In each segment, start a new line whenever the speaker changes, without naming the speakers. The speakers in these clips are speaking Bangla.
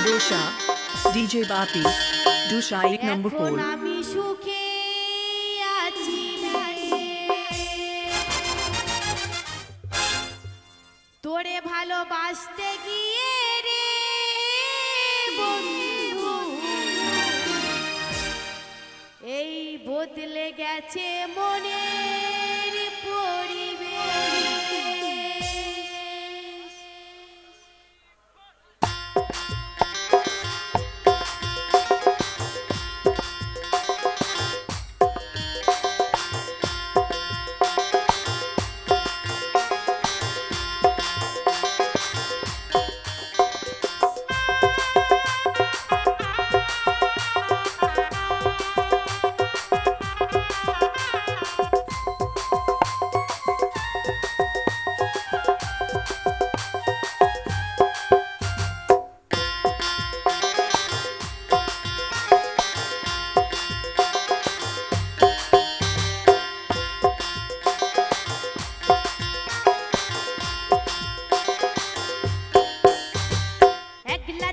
Dosha, DJ Bapi, Dosha 8 number 4.
আমি সুখে আছি তোরে ভালোবাসতে গিয়ে রে বন্ধু এই বদলে গেছে মনের পরিবেশ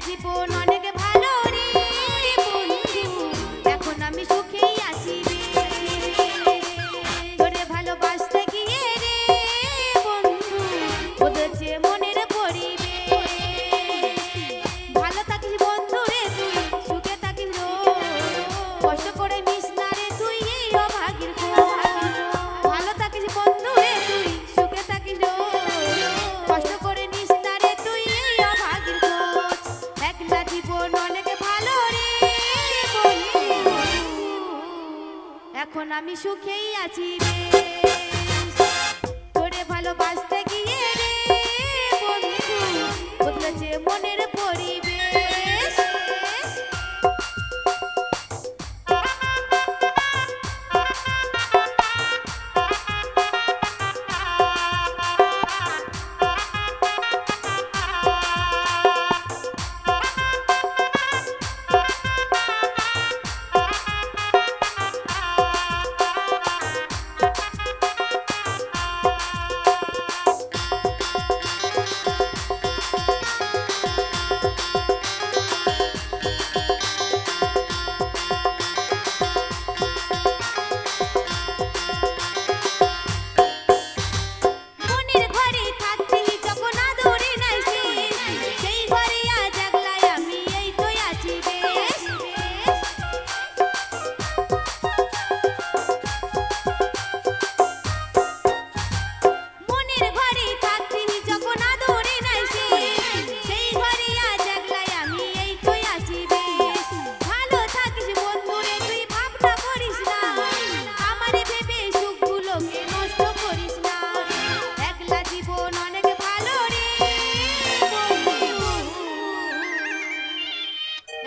জীবন অনেক ভালো রে বন্ধু এখন আমি সুখেই আছি রে তোরে ভালোবাসতে গিয়ে রে বন্ধু বদলেছে মনের পরিবেশ ভালো থাকিস বন্ধু রে তুই সুখে থাকিস কষ্ট করে মিশ না রে তুই এই অভাগীর ভালো থাকিস বন্ধু রে তুই সুখে থাকিস কষ্ট করে নিস না রে তুই এই অভাগীর একলা জীবন অনেক ভালো রে বন্ধু এখন আমি সুখেই আছি রে তোরে ভালোবাসতে গিয়ে রে বন্ধু বদলেছে মনের পরিবেশ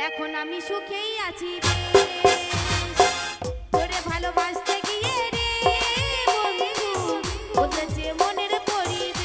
এখন আমি সুখেই আছি রে তোরে ভালোবাসতে গিয়ে রে বন্ধু বদলেছে মনের পরিবেশ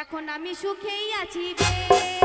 এখন আমি সুখেই আছি বেশ।